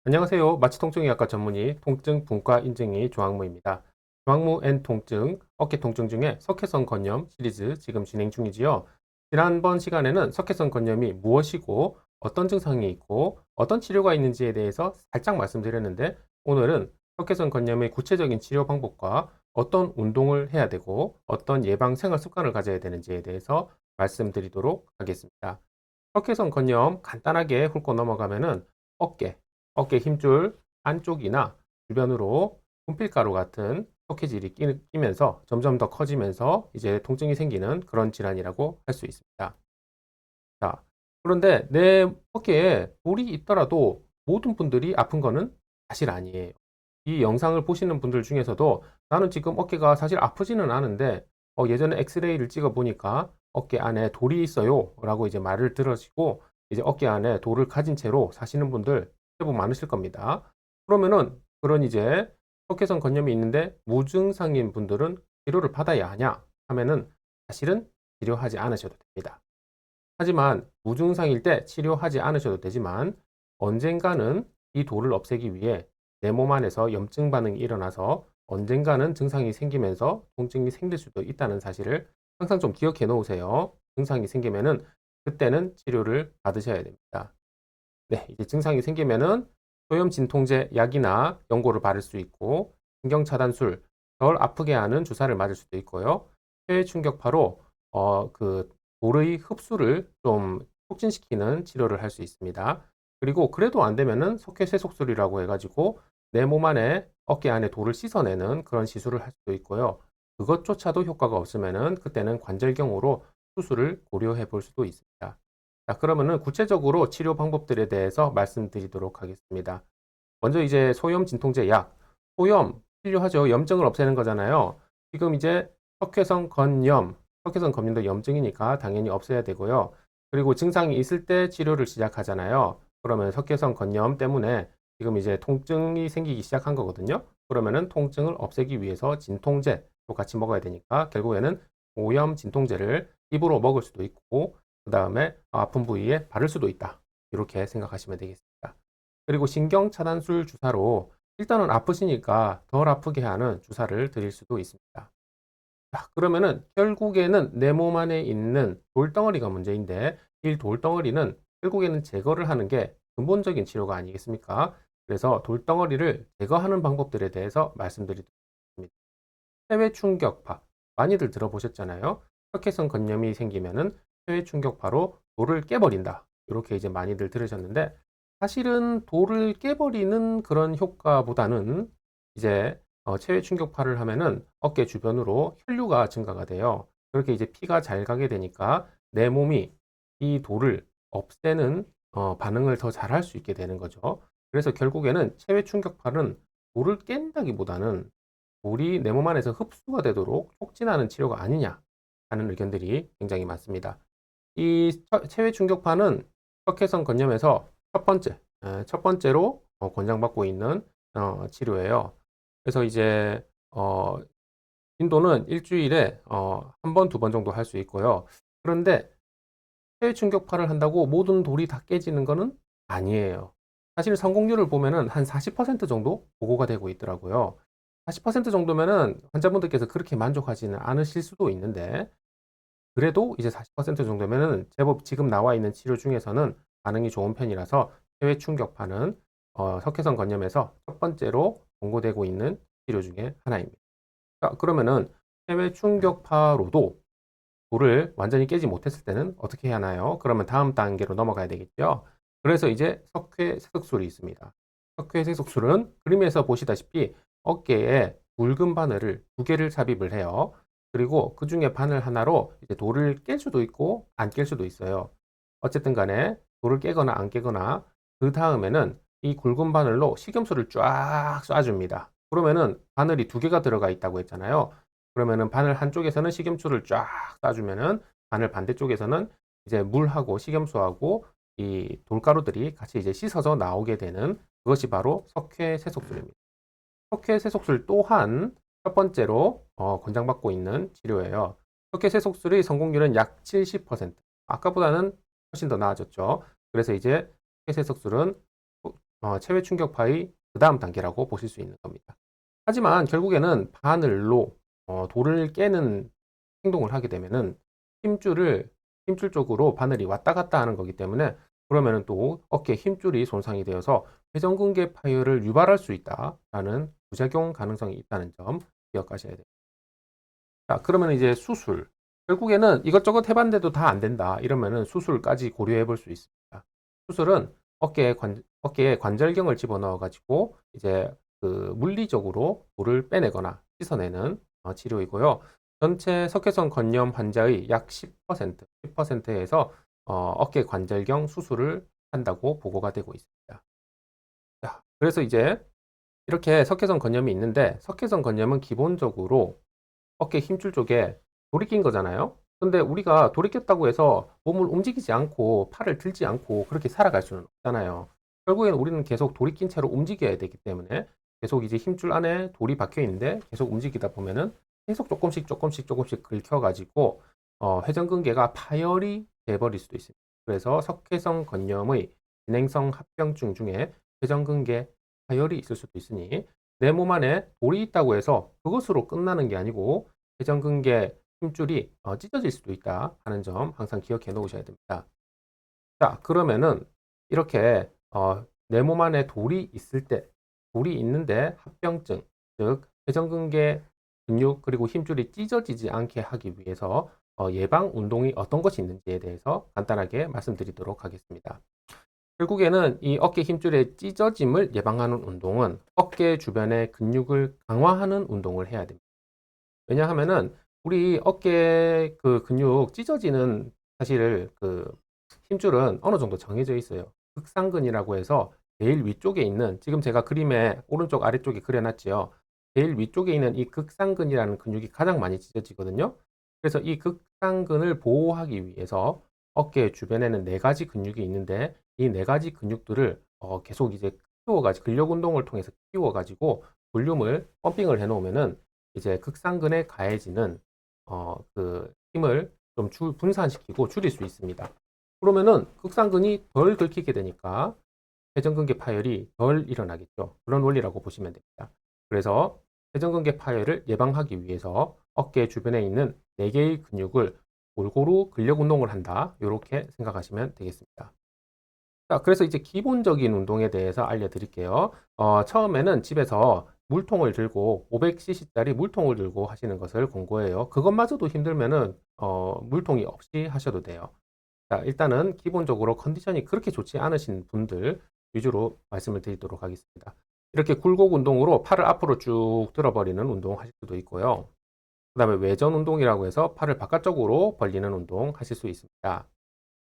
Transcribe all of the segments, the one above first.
안녕하세요. 마취통증의학과 전문의 통증 분과 인증의 조항무입니다. 조항무 N 통증, 어깨 통증 중에 석회성 건염 시리즈 지금 진행 중이지요. 지난번 시간에는 석회성 건염이 무엇이고 어떤 증상이 있고 어떤 치료가 있는지에 대해서 살짝 말씀드렸는데, 오늘은 석회성 건염의 구체적인 치료 방법과 어떤 운동을 해야 되고 어떤 예방 생활 습관을 가져야 되는지에 대해서 말씀드리도록 하겠습니다. 석회성 건염 간단하게 훑고 넘어가면은 어깨, 어깨 힘줄 안쪽이나 주변으로 분필가루 같은 석회질이 끼면서 점점 더 커지면서 이제 통증이 생기는 그런 질환이라고 할 수 있습니다. 자, 그런데 내 어깨에 돌이 있더라도 모든 분들이 아픈 거는 사실 아니에요. 이 영상을 보시는 분들 중에서도 나는 지금 어깨가 사실 아프지는 않은데 예전에 엑스레이를 찍어 보니까 어깨 안에 돌이 있어요 라고 이제 말을 들으시고 이제 어깨 안에 돌을 가진 채로 사시는 분들 제법 많으실 겁니다. 그러면은 그런 이제 석회성 건염이 있는데 무증상인 분들은 치료를 받아야 하냐 하면은 사실은 치료하지 않으셔도 됩니다. 하지만 무증상일 때 치료하지 않으셔도 되지만 언젠가는 이 돌을 없애기 위해 내 몸 안에서 염증 반응이 일어나서 언젠가는 증상이 생기면서 통증이 생길 수도 있다는 사실을 항상 좀 기억해 놓으세요. 증상이 생기면은 그때는 치료를 받으셔야 됩니다. 네, 이제 증상이 생기면은 소염 진통제 약이나 연고를 바를 수 있고 신경 차단술, 덜 아프게 하는 주사를 맞을 수도 있고요. 폐 충격파로 그 돌의 흡수를 좀 촉진시키는 치료를 할 수 있습니다. 그리고 그래도 안 되면은 석회세속술이라고 해가지고 내 몸 안에 어깨 안에 돌을 씻어내는 그런 시술을 할 수도 있고요. 그것조차도 효과가 없으면은 그때는 관절경으로 수술을 고려해 볼 수도 있습니다. 자, 그러면은 구체적으로 치료 방법들에 대해서 말씀드리도록 하겠습니다. 먼저 이제 소염 진통제 약. 소염 필요하죠. 염증을 없애는 거잖아요. 지금 이제 석회성 건염, 석회성 건염도 염증이니까 당연히 없애야 되고요. 그리고 증상이 있을 때 치료를 시작하잖아요. 그러면 석회성 건염 때문에 지금 이제 통증이 생기기 시작한 거거든요. 그러면은 통증을 없애기 위해서 진통제도 같이 먹어야 되니까 결국에는 오염 진통제를 입으로 먹을 수도 있고 그 다음에 아픈 부위에 바를 수도 있다. 이렇게 생각하시면 되겠습니다. 그리고 신경차단술 주사로 일단은 아프시니까 덜 아프게 하는 주사를 드릴 수도 있습니다. 자, 그러면은 결국에는 내 몸 안에 있는 돌덩어리가 문제인데 이 돌덩어리는 결국에는 제거를 하는 게 근본적인 치료가 아니겠습니까? 그래서 돌덩어리를 제거하는 방법들에 대해서 말씀드리도록 하겠습니다. 해외 충격파 많이들 들어보셨잖아요. 척해성 건염이 생기면은 해외 충격파로 돌을 깨버린다. 이렇게 이제 많이들 들으셨는데 사실은 돌을 깨버리는 그런 효과보다는 이제 체외 충격파를 하면은 어깨 주변으로 혈류가 증가가 돼요. 그렇게 이제 피가 잘 가게 되니까 내 몸이 이 돌을 없애는 반응을 더 잘할 수 있게 되는 거죠. 그래서 결국에는 체외 충격파는 돌을 깬다기보다는 돌이 내 몸 안에서 흡수가 되도록 촉진하는 치료가 아니냐 하는 의견들이 굉장히 많습니다. 이 체외 충격파는 석회성 건염에서 첫 번째로 권장받고 있는 치료예요. 그래서 이제 빈도는 일주일에 한 번, 두 번 정도 할 수 있고요. 그런데 체외 충격파를 한다고 모든 돌이 다 깨지는 것은 아니에요. 사실 성공률을 보면은 한 40% 정도 보고가 되고 있더라고요. 40% 정도면은 환자분들께서 그렇게 만족하지는 않으실 수도 있는데, 그래도 이제 40% 정도면은 제법 지금 나와 있는 치료 중에서는 반응이 좋은 편이라서 해외 충격파는 석회성 건염에서 첫 번째로 권고되고 있는 치료 중에 하나입니다. 자, 그러면은 해외 충격파로도 돌을 완전히 깨지 못했을 때는 어떻게 해야 하나요? 그러면 다음 단계로 넘어가야 되겠죠. 그래서 이제 석회세석술이 있습니다. 석회세석술은 그림에서 보시다시피 어깨에 굵은 바늘을 두 개를 삽입을 해요. 그리고 그 중에 바늘 하나로 이제 돌을 깰 수도 있고 안 깰 수도 있어요. 어쨌든 간에 돌을 깨거나 안 깨거나 그 다음에는 이 굵은 바늘로 식염수를 쫙 쏴줍니다. 그러면은 바늘이 두 개가 들어가 있다고 했잖아요. 그러면은 바늘 한쪽에서는 식염수를 쫙 쏴주면은 바늘 반대쪽에서는 이제 물하고 식염수하고 이 돌가루들이 같이 이제 씻어져 나오게 되는 그것이 바로 석회세속술입니다. 석회세속술 또한 첫 번째로 권장받고 있는 치료예요. 석회세속술의 성공률은 약 70%. 아까보다는 훨씬 더 나아졌죠. 그래서 이제 석회세속술은 체외 충격파의 그 다음 단계라고 보실 수 있는 겁니다. 하지만 결국에는 바늘로 돌을 깨는 행동을 하게 되면은 힘줄 쪽으로 바늘이 왔다 갔다 하는 거기 때문에 그러면은 또 어깨 힘줄이 손상이 되어서 회전근개 파열을 유발할 수 있다라는 부작용 가능성이 있다는 점 기억하셔야 돼요. 자, 그러면 이제 수술. 결국에는 이것저것 해봤는데도 다 안 된다. 이러면은 수술까지 고려해 볼 수 있습니다. 수술은 어깨에 관절경을 집어넣어 가지고 이제 그 물리적으로 돌을 빼내거나 씻어내는 치료이고요. 전체 석회성 건염 환자의 약 10%에서 어깨 관절경 수술을 한다고 보고가 되고 있습니다. 자, 그래서 이제 이렇게 석회성 건염이 있는데 석회성 건염은 기본적으로 어깨 힘줄 쪽에 돌이 낀 거잖아요. 근데 우리가 돌이 꼈다고 해서 몸을 움직이지 않고 팔을 들지 않고 그렇게 살아갈 수는 없잖아요. 결국에는 우리는 계속 돌이 낀 채로 움직여야 되기 때문에 계속 이제 힘줄 안에 돌이 박혀 있는데 계속 움직이다 보면은 계속 조금씩 긁혀가지고 회전근개가 파열이 돼버릴 수도 있습니다. 그래서 석회성 건염의 진행성 합병증 중에 회전근개 파열이 있을 수도 있으니 내 몸 안에 돌이 있다고 해서 그것으로 끝나는 게 아니고 회전근개 힘줄이 찢어질 수도 있다 하는 점 항상 기억해 놓으셔야 됩니다. 자, 그러면은 이렇게 내 몸 안에 돌이 있을 때, 돌이 있는데 합병증, 즉 회전근개 근육 그리고 힘줄이 찢어지지 않게 하기 위해서 예방 운동이 어떤 것이 있는지에 대해서 간단하게 말씀드리도록 하겠습니다. 결국에는 이 어깨 힘줄의 찢어짐을 예방하는 운동은 어깨 주변의 근육을 강화하는 운동을 해야 됩니다. 왜냐하면은 우리 어깨 그 근육 찢어지는 사실 그 힘줄은 어느 정도 정해져 있어요. 극상근이라고 해서 제일 위쪽에 있는 지금 제가 그림에 오른쪽 아래쪽에 그려놨지요. 제일 위쪽에 있는 이 극상근이라는 근육이 가장 많이 찢어지거든요. 그래서 이 극상근을 보호하기 위해서 어깨 주변에는 네 가지 근육이 있는데 이 네 가지 근육들을 계속 이제 키워가지고 근력 운동을 통해서 키워가지고 볼륨을 펌핑을 해놓으면은 이제 극상근에 가해지는 그 힘을 좀 분산시키고 줄일 수 있습니다. 그러면은 극상근이 덜 긁히게 되니까 회전근개 파열이 덜 일어나겠죠. 그런 원리라고 보시면 됩니다. 그래서 회전근개 파열을 예방하기 위해서 어깨 주변에 있는 4개의 근육을 골고루 근력 운동을 한다. 이렇게 생각하시면 되겠습니다. 자, 그래서 이제 기본적인 운동에 대해서 알려드릴게요. 처음에는 집에서 물통을 들고 500cc짜리 물통을 들고 하시는 것을 권고해요. 그것마저도 힘들면은 물통이 없이 하셔도 돼요. 자, 일단은 기본적으로 컨디션이 그렇게 좋지 않으신 분들 위주로 말씀을 드리도록 하겠습니다. 이렇게 굴곡 운동으로 팔을 앞으로 쭉 들어버리는 운동 하실 수도 있고요. 그 다음에 외전 운동이라고 해서 팔을 바깥쪽으로 벌리는 운동 하실 수 있습니다.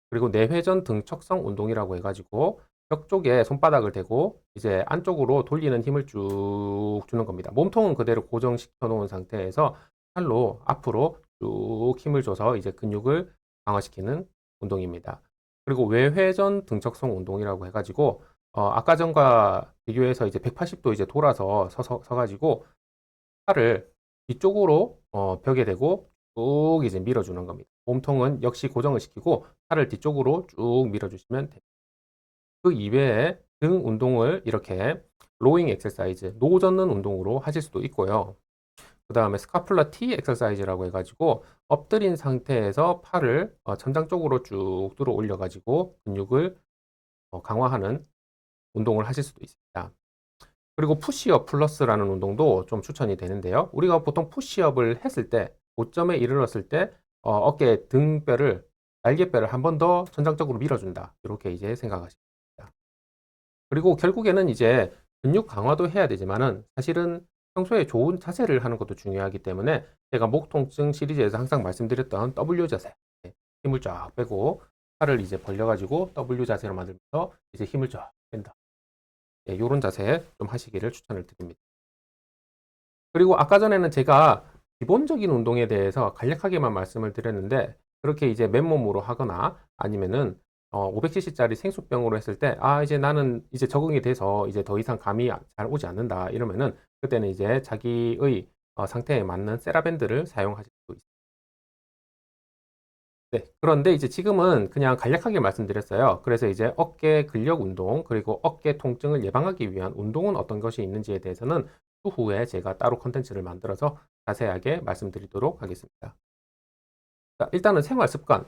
그리고 내회전 등척성 운동이라고 해가지고 벽 쪽에 손바닥을 대고 이제 안쪽으로 돌리는 힘을 쭉 주는 겁니다. 몸통은 그대로 고정시켜 놓은 상태에서 팔로 앞으로 쭉 힘을 줘서 이제 근육을 강화시키는 운동입니다. 그리고 외회전 등척성 운동이라고 해가지고 아까 전과 비교해서 이제 180도 이제 돌아서 서가지고 팔을 뒤쪽으로 벽에 대고 쭉 이제 밀어주는 겁니다. 몸통은 역시 고정을 시키고 팔을 뒤쪽으로 쭉 밀어주시면 됩니다. 그 이외에 등 운동을 이렇게 로잉 엑서사이즈, 노 젓는 운동으로 하실 수도 있고요. 그 다음에 스카플라 T 엑서사이즈라고 해가지고 엎드린 상태에서 팔을 천장 쪽으로 쭉 들어 올려가지고 근육을 강화하는 운동을 하실 수도 있습니다. 그리고 푸시업 플러스라는 운동도 좀 추천이 되는데요. 우리가 보통 푸시업을 했을 때, 고점에 이르렀을 때 어깨 등뼈를, 날개뼈를 한 번 더 천장적으로 밀어준다. 이렇게 이제 생각하시면 됩니다. 그리고 결국에는 이제 근육 강화도 해야 되지만은 사실은 평소에 좋은 자세를 하는 것도 중요하기 때문에 제가 목 통증 시리즈에서 항상 말씀드렸던 W 자세, 힘을 쫙 빼고 팔을 이제 벌려가지고 W 자세로 만들면서 이제 힘을 쫙 뺀다. 이런 자세 좀 하시기를 추천을 드립니다. 그리고 아까 전에는 제가 기본적인 운동에 대해서 간략하게만 말씀을 드렸는데 그렇게 이제 맨몸으로 하거나 아니면은 500cc짜리 생수병으로 했을 때 이제 나는 이제 적응이 돼서 이제 더 이상 감이 잘 오지 않는다 이러면은 그때는 이제 자기의 상태에 맞는 세라밴드를 사용하실 수 있습니다. 네, 그런데 이제 지금은 그냥 간략하게 말씀드렸어요. 그래서 이제 어깨 근력 운동, 그리고 어깨 통증을 예방하기 위한 운동은 어떤 것이 있는지에 대해서는 추후에 제가 따로 컨텐츠를 만들어서 자세하게 말씀드리도록 하겠습니다. 자, 일단은 생활 습관.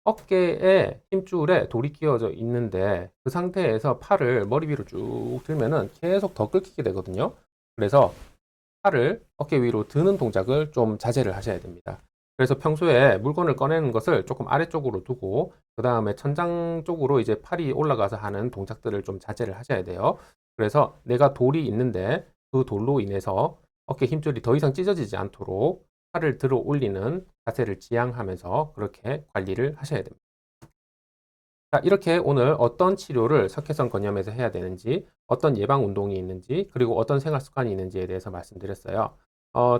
어깨에 힘줄에 돌이 끼워져 있는데 그 상태에서 팔을 머리 위로 쭉 들면은 계속 더 끓이게 되거든요. 그래서 팔을 어깨 위로 드는 동작을 좀 자제를 하셔야 됩니다. 그래서 평소에 물건을 꺼내는 것을 조금 아래쪽으로 두고 그 다음에 천장 쪽으로 이제 팔이 올라가서 하는 동작들을 좀 자제를 하셔야 돼요. 그래서 내가 돌이 있는데 그 돌로 인해서 어깨 힘줄이 더 이상 찢어지지 않도록 팔을 들어 올리는 자세를 지향하면서 그렇게 관리를 하셔야 됩니다. 자, 이렇게 오늘 어떤 치료를 석회성 건염에서 해야 되는지, 어떤 예방 운동이 있는지, 그리고 어떤 생활 습관이 있는지에 대해서 말씀드렸어요.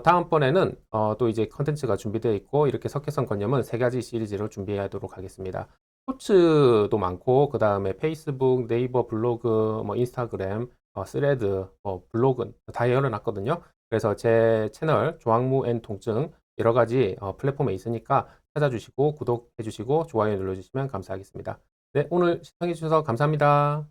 다음번에는 또 이제 컨텐츠가 준비되어 있고, 이렇게 석회성 건염은 세 가지 시리즈로 준비하도록 하겠습니다. 포츠도 많고, 그 다음에 페이스북, 네이버 블로그, 뭐 인스타그램, 스레드, 블로그 다 열어놨거든요. 그래서 제 채널 조항무 앤 통증 여러 가지 플랫폼에 있으니까 찾아주시고 구독해주시고 좋아요 눌러주시면 감사하겠습니다. 네, 오늘 시청해주셔서 감사합니다.